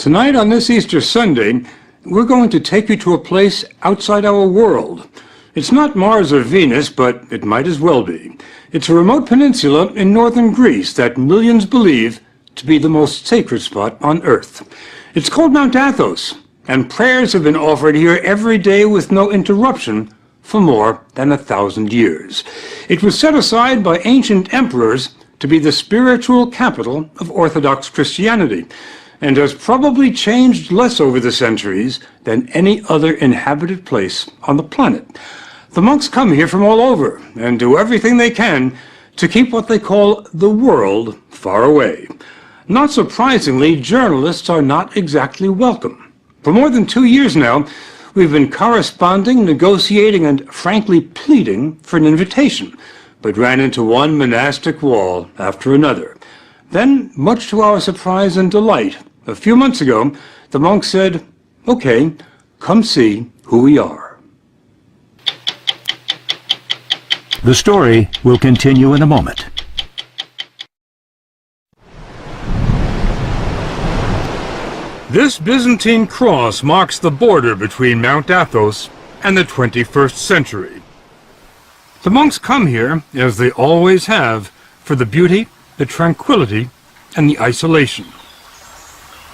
Tonight on this Easter Sunday, we're going to take you to a place outside our world. It's not Mars or Venus, but it might as well be. It's a remote peninsula in northern Greece that millions believe to be the most sacred spot on Earth. It's called Mount Athos, and prayers have been offered here every day with no interruption for more than 1,000 years. It was set aside by ancient emperors to be the spiritual capital of Orthodox Christianity, and has probably changed less over the centuries than any other inhabited place on the planet. The monks come here from all over and do everything they can to keep what they call the world far away. Not surprisingly, journalists are not exactly welcome. For more than 2 years now, we've been corresponding, negotiating, and frankly pleading for an invitation, but ran into one monastic wall after another. Then, much to our surprise and delight, a few months ago, the monk said, "Okay, come see who we are." The story will continue in a moment. This Byzantine cross marks the border between Mount Athos and the 21st century. The monks come here, as they always have, for the beauty, the tranquility, and the isolation.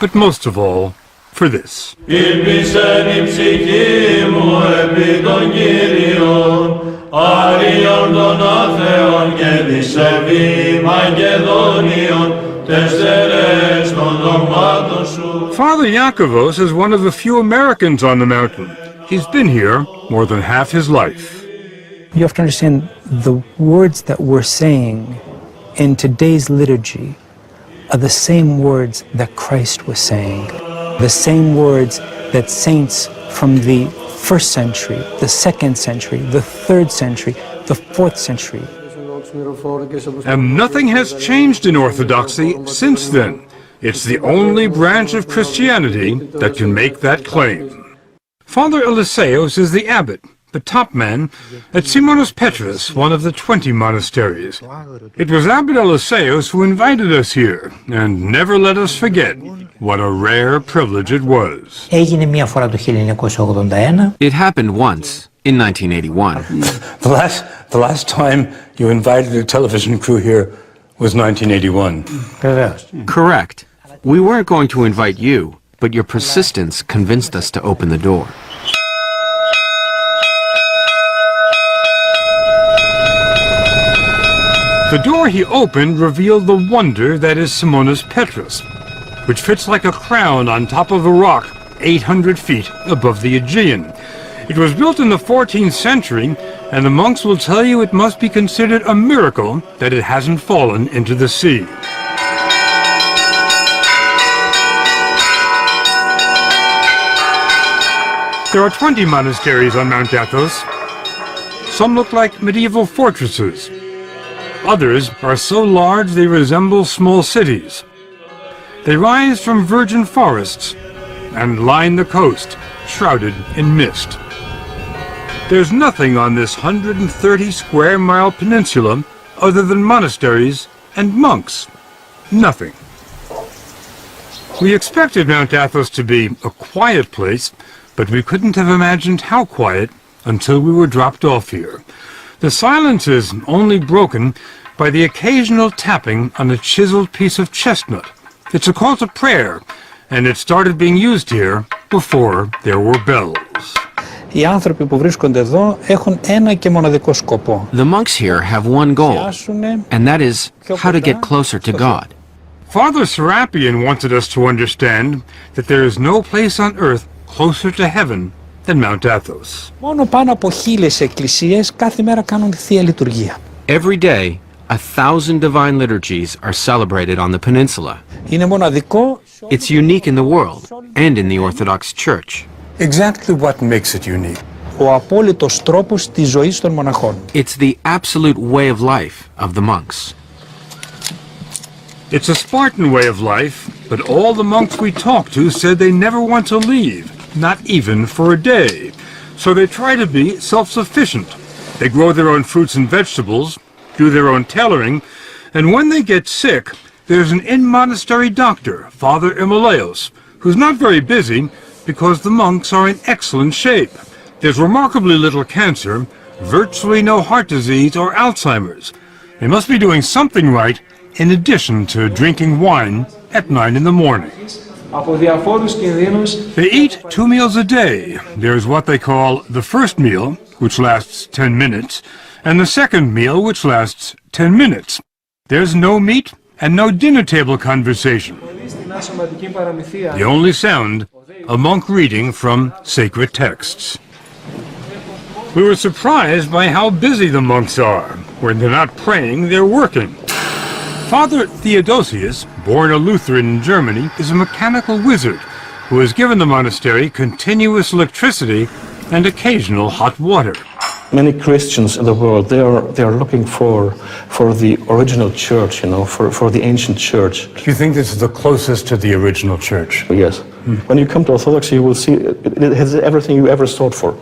But most of all, for this. Father Iakovos is one of the few Americans on the mountain. He's been here more than half his life. You have to understand the words that we're saying in today's liturgy are the same words that Christ was saying, the same words that saints from the 1st century, the 2nd century, the 3rd century, the 4th century. And nothing has changed in Orthodoxy since then. It's the only branch of Christianity that can make that claim. Father Eliseos is the abbot, the top man, at Simonos Petros, one of the 20 monasteries. It was Abbot Eliseos who invited us here, and never let us forget what a rare privilege it was. It happened once, in 1981. The last time you invited a television crew here was 1981. Correct. We weren't going to invite you, but your persistence convinced us to open the door. The door he opened revealed the wonder that is Simonos Petros, which fits like a crown on top of a rock 800 feet above the Aegean. It was built in the 14th century, and the monks will tell you it must be considered a miracle that it hasn't fallen into the sea. There are 20 monasteries on Mount Athos. Some look like medieval fortresses. Others are so large they resemble small cities. They rise from virgin forests and line the coast, shrouded in mist. There's nothing on this 130 square mile peninsula other than monasteries and monks. Nothing. We expected Mount Athos to be a quiet place, but we couldn't have imagined how quiet until we were dropped off here. The silence is only broken by the occasional tapping on a chiseled piece of chestnut. It's a call to prayer, and it started being used here before there were bells. Οι άνθρωποι που βρίσκονται εδώ έχουν ένα και μοναδικό σκοπό. The monks here have one goal, and that is how to get closer to God. Father Serapion wanted us to understand that there is no place on earth closer to heaven than Mount Athos. Μόνο πάνω από 1000 εκκλησίες κάθε μέρα κάνουν θεία λειτουργία. Every day, 1,000 divine liturgies are celebrated on the peninsula. Είναι μοναδικό. It's unique in the world and in the Orthodox Church. Exactly what makes it unique. Ο απόλυτος τρόπος της ζωής των μοναχών. It's the absolute way of life of the monks. It's a Spartan way of life, but all the monks we talked to said they never want to leave, not even for a day. So they try to be self-sufficient. They grow their own fruits and vegetables, do their own tailoring, and when they get sick, there's an in-monastery doctor, Father Imolaos, who's not very busy because the monks are in excellent shape. There's remarkably little cancer, virtually no heart disease or Alzheimer's. They must be doing something right in addition to drinking wine at 9 in the morning. They eat 2 meals a day. There's what they call the first meal, which lasts 10 minutes, and the second meal, which lasts 10 minutes. There's no meat and no dinner table conversation. The only sound, a monk reading from sacred texts. We were surprised by how busy the monks are. When they're not praying, they're working. Father Theodosius, born a Lutheran in Germany, is a mechanical wizard who has given the monastery continuous electricity and occasional hot water. Many Christians in the world, they are looking for the original church, you know, for the ancient church. Do you think this is the closest to the original church? Yes. When you come to Orthodoxy, you will see it has everything you ever sought for.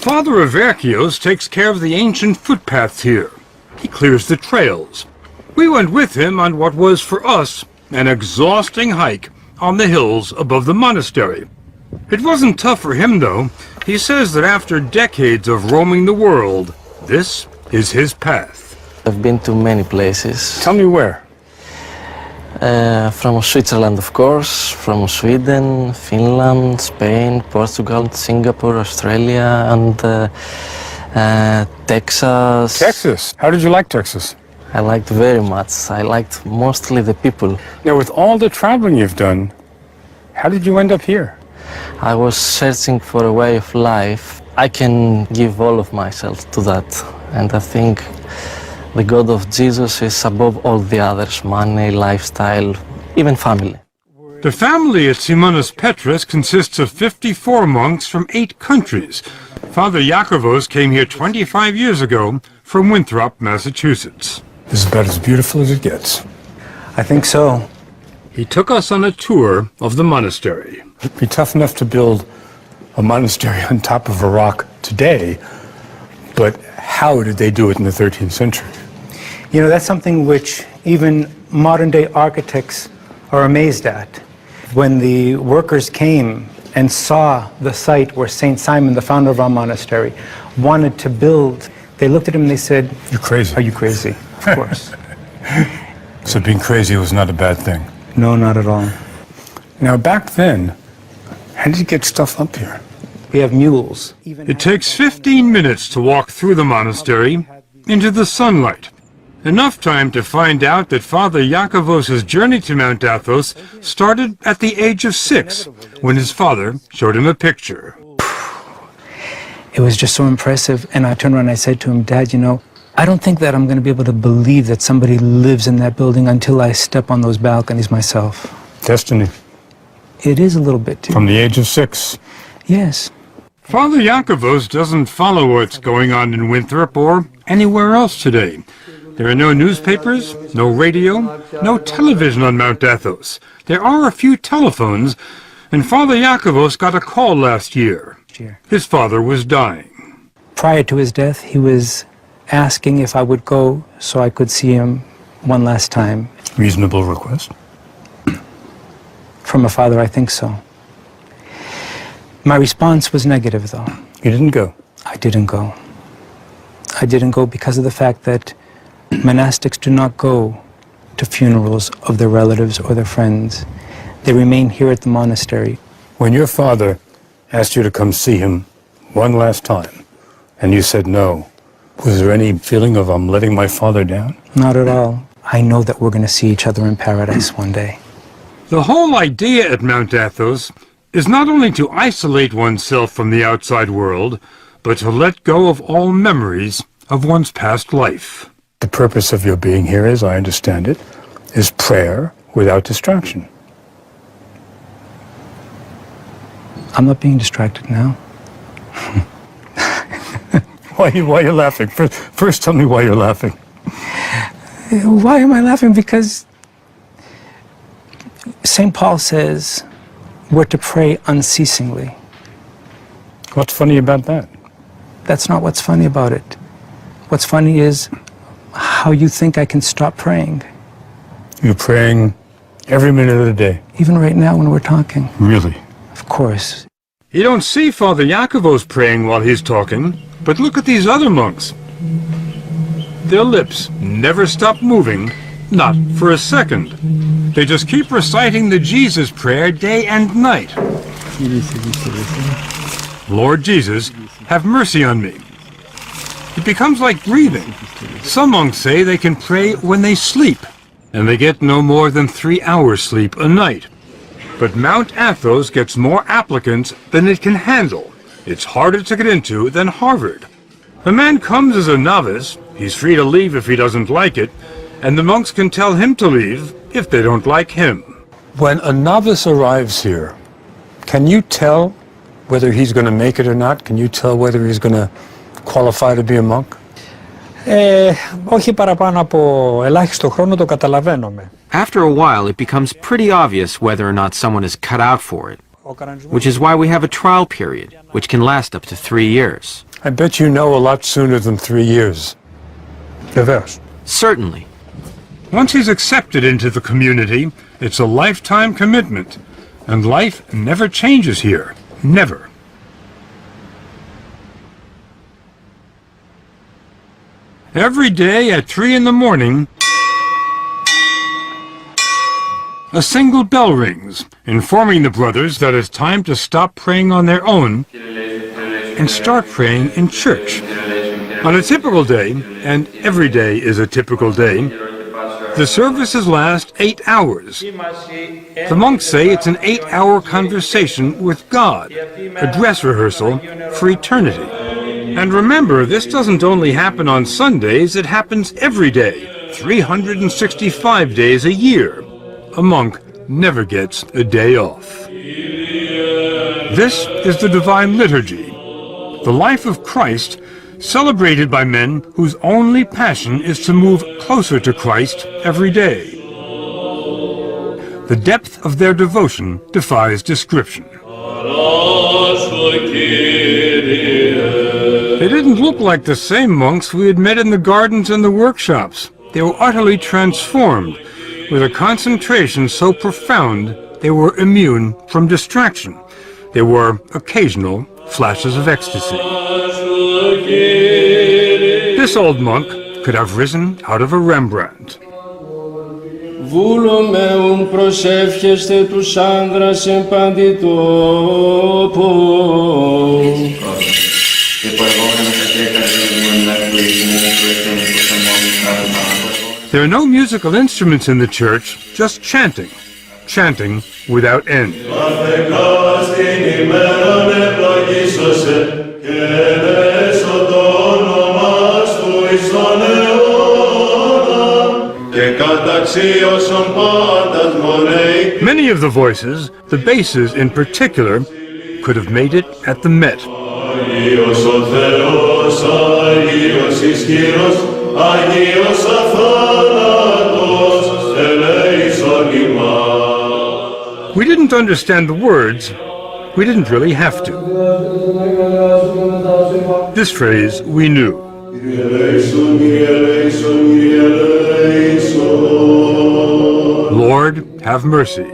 Father Averkios takes care of the ancient footpaths here. He clears the trails. We went with him on what was for us an exhausting hike on the hills above the monastery. It wasn't tough for him, though. He says that after decades of roaming the world, this is his path. I've been to many places. Tell me where. From Switzerland, of course, from Sweden, Finland, Spain, Portugal, Singapore, Australia, and Texas. Texas. How did you like Texas? I liked very much. I liked mostly the people. Now, with all the traveling you've done, how did you end up here? I was searching for a way of life. I can give all of myself to that. And I think the God of Jesus is above all the others, money, lifestyle, even family. The family at Simonas Petras consists of 54 monks from 8 countries. Father Yakovos came here 25 years ago from Winthrop, Massachusetts. This is about as beautiful as it gets. I think so. He took us on a tour of the monastery. It'd be tough enough to build a monastery on top of a rock today, but how did they do it in the 13th century? You know, that's something which even modern-day architects are amazed at. When the workers came and saw the site where St. Simon, the founder of our monastery, wanted to build, they looked at him and they said, "You're crazy." Are you crazy? Of course. So being crazy was not a bad thing. No, not at all. Now back then, how did you get stuff up here? We have mules. It takes 15 minutes to walk through the monastery into the sunlight. Enough time to find out that Father Yakovos' journey to Mount Athos started at the age of 6, when his father showed him a picture. It was just so impressive, and I turned around and I said to him, Dad, you know, I don't think that I'm going to be able to believe that somebody lives in that building until I step on those balconies myself. Destiny. It is a little bit, too. From the age of 6. Yes. Father Yakovos doesn't follow what's going on in Winthrop or anywhere else today. There are no newspapers, no radio, no television on Mount Athos. There are a few telephones, and Father Yakovos got a call last year. His father was dying. Prior to his death, he was asking if I would go so I could see him one last time. Reasonable request. From a father, I think so. My response was negative, though. You didn't go? I didn't go. I didn't go because of the fact that monastics do not go to funerals of their relatives or their friends. They remain here at the monastery. When your father asked you to come see him one last time, and you said no, was there any feeling of I'm letting my father down? Not at all. I know that we're going to see each other in paradise one day. The whole idea at Mount Athos is not only to isolate oneself from the outside world, but to let go of all memories of one's past life. The purpose of your being here, as I understand it, is prayer without distraction. I'm not being distracted now. Why are you laughing? First tell me why you're laughing. Why am I laughing? Because St. Paul says we're to pray unceasingly. What's funny about that? That's not what's funny about it. What's funny is how you think I can stop praying. You're praying Every minute of the day. Even right now when we're talking. Really? Of course. You don't see Father Yakovos praying while he's talking, but look at these other monks. Their lips never stop moving, not for a second. They just keep reciting the Jesus prayer day and night. Lord Jesus, have mercy on me. It becomes like breathing. Some monks say they can pray when they sleep, and they get no more than 3 hours sleep a night. But Mount Athos gets more applicants than it can handle. It's harder to get into than Harvard. A man comes as a novice, he's free to leave if he doesn't like it, and the monks can tell him to leave if they don't like him. When a novice arrives here, can you tell whether he's going to make it or not? Can you tell whether he's going to qualify to be a monk? Όχι παραπάνω από ελάχιστο χρόνο το καταλαβαίνουμε. After a while, it becomes pretty obvious whether or not someone is cut out for it, which is why we have a trial period, which can last up to 3 years. I bet you know a lot sooner than 3 years. Vevers. Certainly. Once he's accepted into the community, it's a lifetime commitment, and life never changes here. Never. Every day at 3 in the morning, a single bell rings, informing the brothers that it's time to stop praying on their own and start praying in church. On a typical day, and every day is a typical day, the services last 8 hours. The monks say it's an 8-hour conversation with God, a dress rehearsal for eternity. And remember, this doesn't only happen on Sundays, it happens every day, 365 days a year. A monk never gets a day off. This is the Divine Liturgy, the life of Christ, celebrated by men whose only passion is to move closer to Christ every day. The depth of their devotion defies description. They didn't look like the same monks we had met in the gardens and the workshops. They were utterly transformed, with a concentration so profound they were immune from distraction. There were occasional flashes of ecstasy. This old monk could have risen out of a Rembrandt. Βούλομεουν προσεύχεστε τους άνδρας εν παντή τόπο. There are no musical instruments in the church, just chanting. Chanting without end. Many of the voices, the basses in particular, could have made it at the Met. We didn't understand the words. We didn't really have to. This phrase we knew. Lord, have mercy.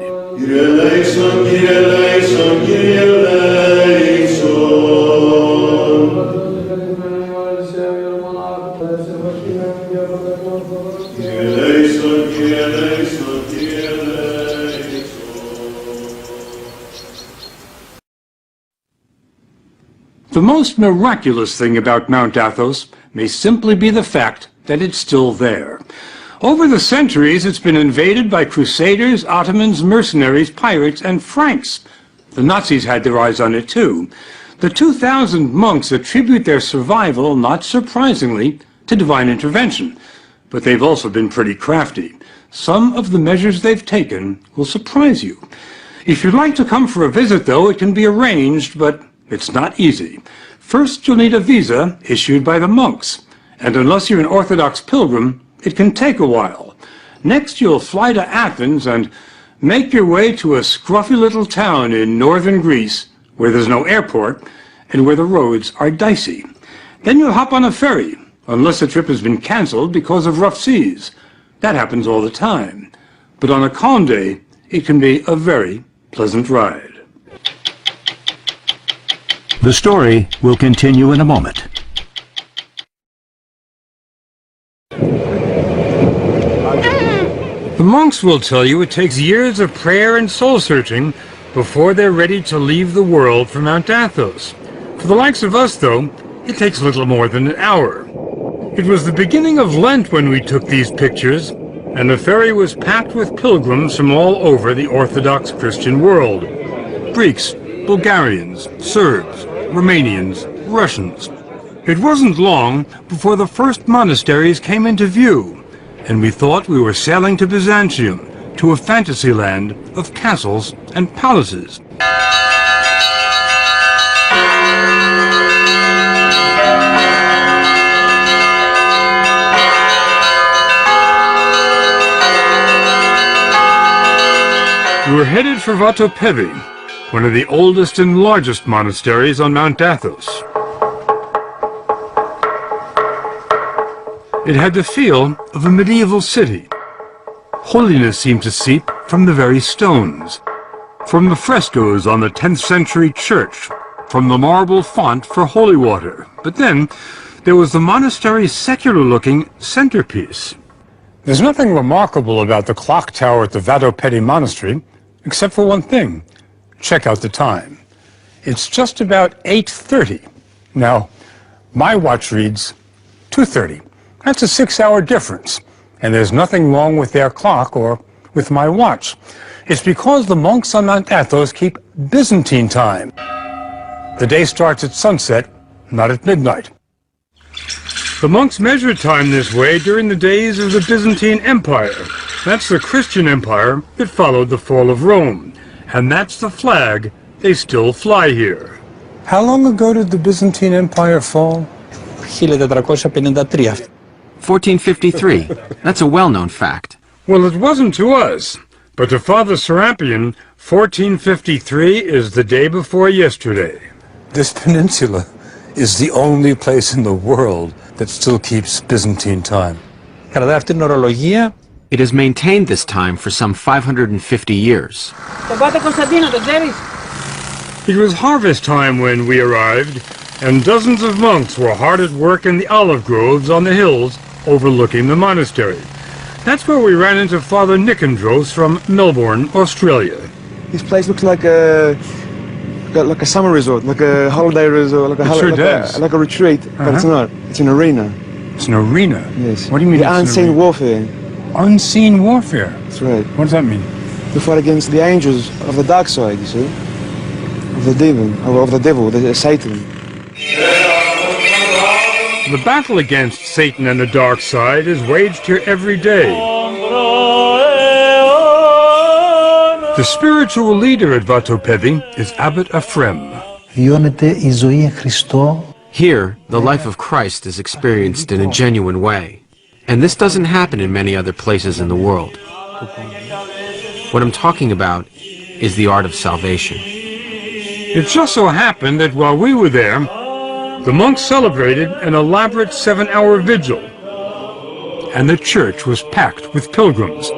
The most miraculous thing about Mount Athos may simply be the fact that it's still there. Over the centuries, it's been invaded by crusaders, Ottomans, mercenaries, pirates, and Franks. The Nazis had their eyes on it too. The 2,000 monks attribute their survival, not surprisingly, to divine intervention. But they've also been pretty crafty. Some of the measures they've taken will surprise you. If you'd like to come for a visit, though, it can be arranged, but it's not easy. First, you'll need a visa issued by the monks, and unless you're an Orthodox pilgrim, it can take a while. Next, you'll fly to Athens and make your way to a scruffy little town in northern Greece where there's no airport and where the roads are dicey. Then you'll hop on a ferry, unless the trip has been canceled because of rough seas. That happens all the time. but on a calm day, it can be a very pleasant ride. The story will continue in a moment. The monks will tell you it takes years of prayer and soul-searching before they're ready to leave the world for Mount Athos. For the likes of us, though, it takes little more than an hour. It was the beginning of Lent when we took these pictures, and the ferry was packed with pilgrims from all over the Orthodox Christian world. Greeks, Bulgarians, Serbs, Romanians, Russians. It wasn't long before the first monasteries came into view, and we thought we were sailing to Byzantium, to a fantasy land of castles and palaces. We were headed for Vatopedi, one of the oldest and largest monasteries on Mount Athos. It had the feel of a medieval city. Holiness seemed to seep from the very stones, from the frescoes on the 10th century church, from the marble font for holy water. But then there was the monastery's secular-looking centerpiece. There's nothing remarkable about the clock tower at the Vatopedi Monastery, except for one thing. Check out the time. It's just about 8:30. Now, my watch reads 2:30. That's a 6-hour difference, and there's nothing wrong with their clock or with my watch. It's because the monks on Mount Athos keep Byzantine time. The day starts at sunset, not at midnight. The monks measured time this way during the days of the Byzantine Empire. That's the Christian empire that followed the fall of Rome, and that's the flag they still fly here. How long ago did the Byzantine Empire fall? 1453. 1453. That's a well-known fact. Well, it wasn't to us, but to Father Serapion, 1453 is the day before yesterday. This peninsula is the only place in the world that still keeps Byzantine time. Κρατάει αυτή την ορολογία. It has maintained this time for some 550 years. It was harvest time when we arrived, and dozens of monks were hard at work in the olive groves on the hills overlooking the monastery. That's where we ran into Father Nicandros from Melbourne, Australia. This place looks like a summer resort, like a holiday resort, like a retreat, but it's not. It's an arena. It's an arena? Yes. What do you mean? The unseen warfare. Unseen warfare? That's right. What does that mean? To fight against the angels of the dark side, you see, of the demon, of the devil, Satan. The battle against Satan and the dark side is waged here every day. The spiritual leader at Vatopedi is Abbot Ephrem. Here, the life of Christ is experienced in a genuine way. And this doesn't happen in many other places in the world. What I'm talking about is the art of salvation. It just so happened that while we were there, the monks celebrated an elaborate 7-hour vigil, and the church was packed with pilgrims.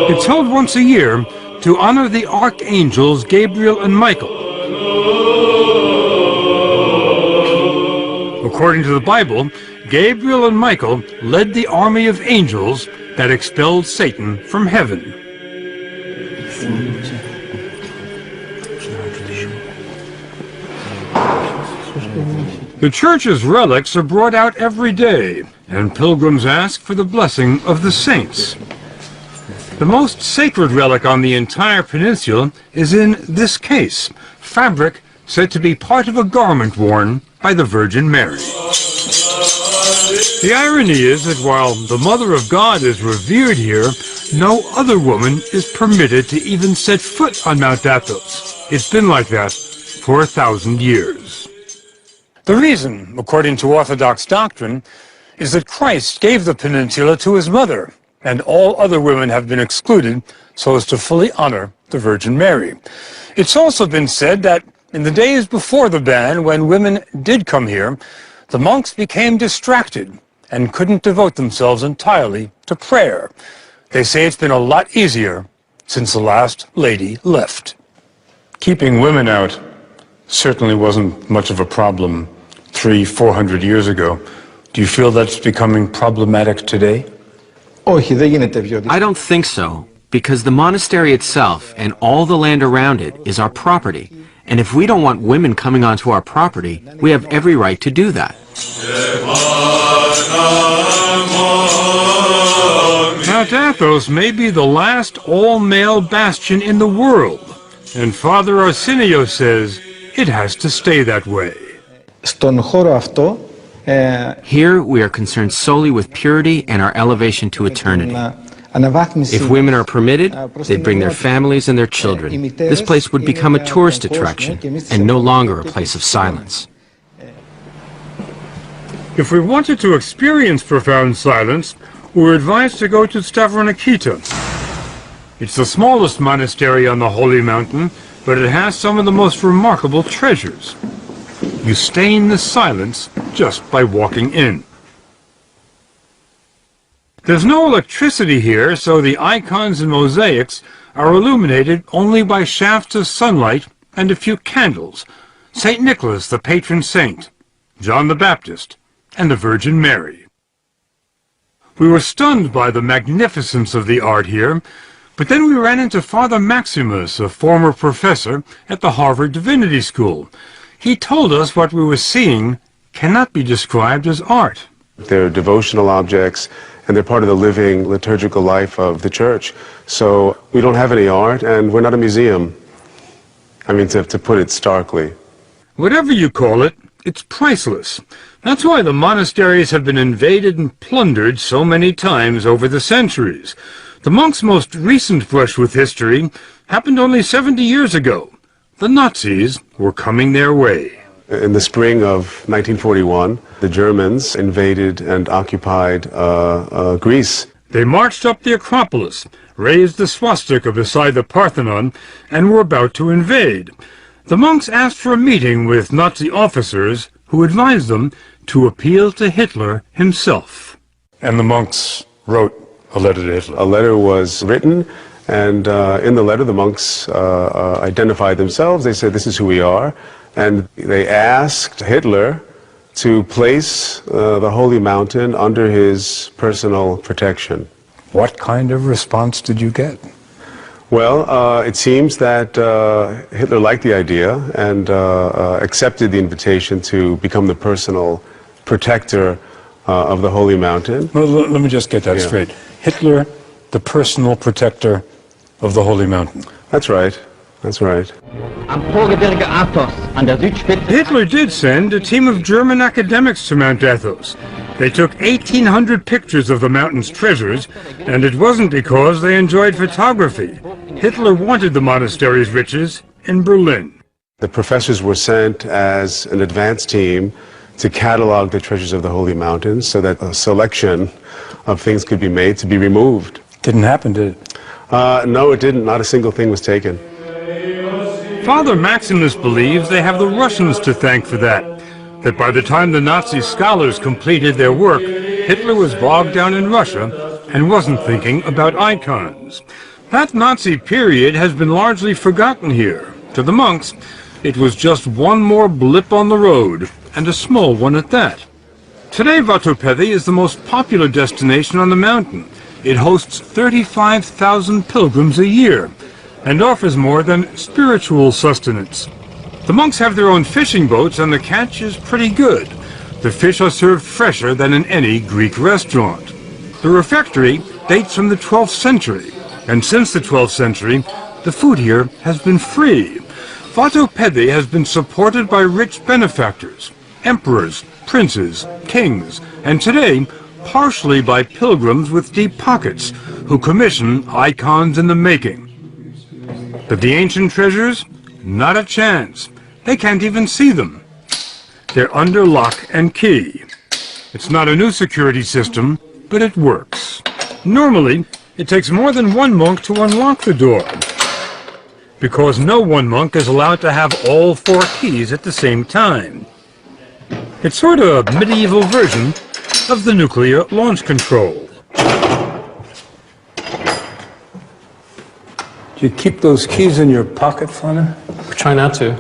It's held once a year to honor the archangels Gabriel and Michael. According to the Bible, Gabriel and Michael led the army of angels that expelled Satan from heaven. The church's relics are brought out every day, and pilgrims ask for the blessing of the saints. The most sacred relic on the entire peninsula is in this case, fabric said to be part of a garment worn by the Virgin Mary. The irony is that while the Mother of God is revered here, no other woman is permitted to even set foot on Mount Athos. It's been like that for 1,000 years. The reason, according to Orthodox doctrine, is that Christ gave the peninsula to his mother, and all other women have been excluded so as to fully honor the Virgin Mary. It's also been said that in the days before the ban, when women did come here, the monks became distracted and couldn't devote themselves entirely to prayer. They say it's been a lot easier since the last lady left. Keeping women out certainly wasn't much of a problem 300-400 years ago. Do you feel that's becoming problematic today? I don't think so, because the monastery itself and all the land around it is our property. And if we don't want women coming onto our property, we have every right to do that. Mount Athos may be the last all-male bastion in the world, and Father Arsenio says it has to stay that way. Here we are concerned solely with purity and our elevation to eternity. If women are permitted, they'd bring their families and their children. This place would become a tourist attraction and no longer a place of silence. If we wanted to experience profound silence, we were advised to go to Stavronikita. It's the smallest monastery on the Holy Mountain, but it has some of the most remarkable treasures. You stain the silence just by walking in. There's no electricity here, so the icons and mosaics are illuminated only by shafts of sunlight and a few candles. St. Nicholas, the patron saint, John the Baptist, and the Virgin Mary. We were stunned by the magnificence of the art here, but then we ran into Father Maximus, a former professor at the Harvard Divinity School. He told us what we were seeing cannot be described as art. They're devotional objects, and they're part of the living liturgical life of the church. So we don't have any art, and we're not a museum. I mean, to put it starkly. Whatever you call it, it's priceless. That's why the monasteries have been invaded and plundered so many times over the centuries. The monks' most recent brush with history happened only 70 years ago. The Nazis were coming their way. In the spring of 1941, the Germans invaded and occupied Greece. They marched up the Acropolis, raised the swastika beside the Parthenon, and were about to invade. The monks asked for a meeting with Nazi officers who advised them to appeal to Hitler himself. And the monks wrote a letter to Hitler. A letter was written, and in the letter the monks identified themselves. They said, "This is who we are." And they asked Hitler to place the Holy Mountain under his personal protection. What kind of response did you get? Well, it seems that Hitler liked the idea and accepted the invitation to become the personal protector of the Holy Mountain. Well, let me just get that straight. Hitler, the personal protector of the Holy Mountain. That's right. That's right. Hitler did send a team of German academics to Mount Athos. They took 1,800 pictures of the mountain's treasures, and it wasn't because they enjoyed photography. Hitler wanted the monastery's riches in Berlin. The professors were sent as an advance team to catalog the treasures of the Holy Mountain so that a selection of things could be made to be removed. Didn't happen, did it? No, it didn't. Not a single thing was taken. Father Maximus believes they have the Russians to thank for that. That by the time the Nazi scholars completed their work, Hitler was bogged down in Russia and wasn't thinking about icons. That Nazi period has been largely forgotten here. To the monks, it was just one more blip on the road, and a small one at that. Today, Vatopedi is the most popular destination on the mountain. It hosts 35,000 pilgrims a year, and offers more than spiritual sustenance. The monks have their own fishing boats, and the catch is pretty good. The fish are served fresher than in any Greek restaurant. The refectory dates from the 12th century, and since the 12th century, the food here has been free. Vatopedi has been supported by rich benefactors, emperors, princes, kings, and today, partially by pilgrims with deep pockets, who commission icons in the making. But the ancient treasures? Not a chance. They can't even see them. They're under lock and key. It's not a new security system, but it works. Normally, it takes more than one monk to unlock the door, because no one monk is allowed to have all 4 keys at the same time. It's sort of a medieval version of the nuclear launch control. Do you keep those keys in your pocket, Father? Try not to.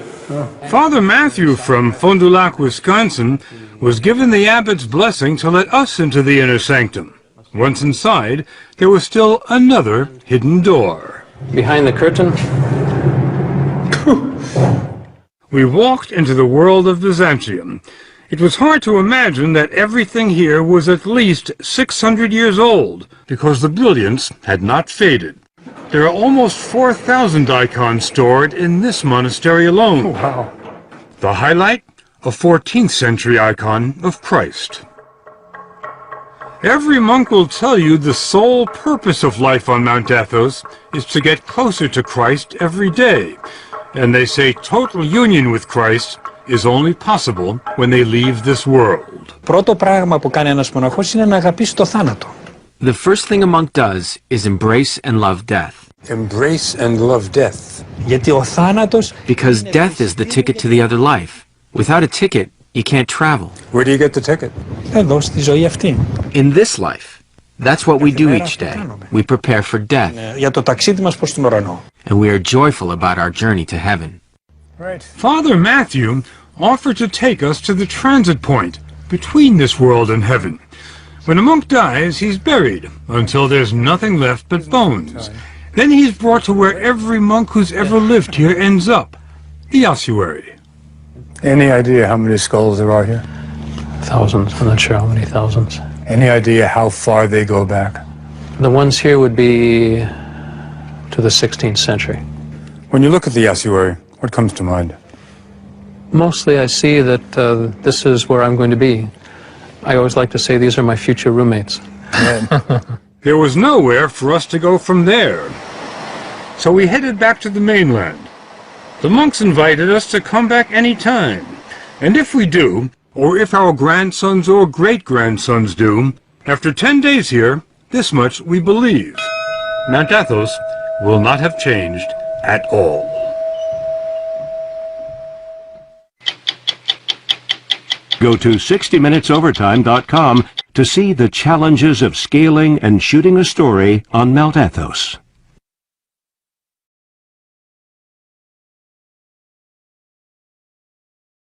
Father Matthew from Fond du Lac, Wisconsin, was given the abbot's blessing to let us into the inner sanctum. Once inside, there was still another hidden door. Behind the curtain. We walked into the world of Byzantium. It was hard to imagine that everything here was at least 600 years old, because the brilliance had not faded. There are almost 4,000 icons stored in this monastery alone. Oh, wow. The highlight? A 14th century icon of Christ. Every monk will tell you the sole purpose of life on Mount Athos is to get closer to Christ every day. And they say total union with Christ is only possible when they leave this world. Πρώτο πράγμα που κάνει ένας μοναχός είναι να αγαπήσει το θάνατο. The first thing a monk does is embrace and love death. Embrace and love death. Γιατί ο θάνατος... Because death is the ticket to the other life. Without a ticket, you can't travel. Where do you get the ticket? Εδώ, στη ζωή αυτή. In this life. That's what we do each day. We prepare for death. Για το ταξίδι μας προς τον ουρανό. And we are joyful about our journey to heaven. Right. Father Matthew offered to take us to the transit point between this world and heaven. When a monk dies, he's buried until there's nothing left but bones. Then he's brought to where every monk who's ever lived here ends up, the ossuary. Any idea how many skulls there are here? Thousands. I'm not sure how many thousands. Any idea how far they go back? The ones here would be to the 16th century. When you look at the ossuary, what comes to mind? Mostly I see that this is where I'm going to be. I always like to say these are my future roommates. There was nowhere for us to go from there. So we headed back to the mainland. The monks invited us to come back any time. And if we do, or if our grandsons or great-grandsons do, after 10 days here, this much we believe. Mount Athos will not have changed at all. Go to 60minutesovertime.com to see the challenges of scaling and shooting a story on Mount Athos.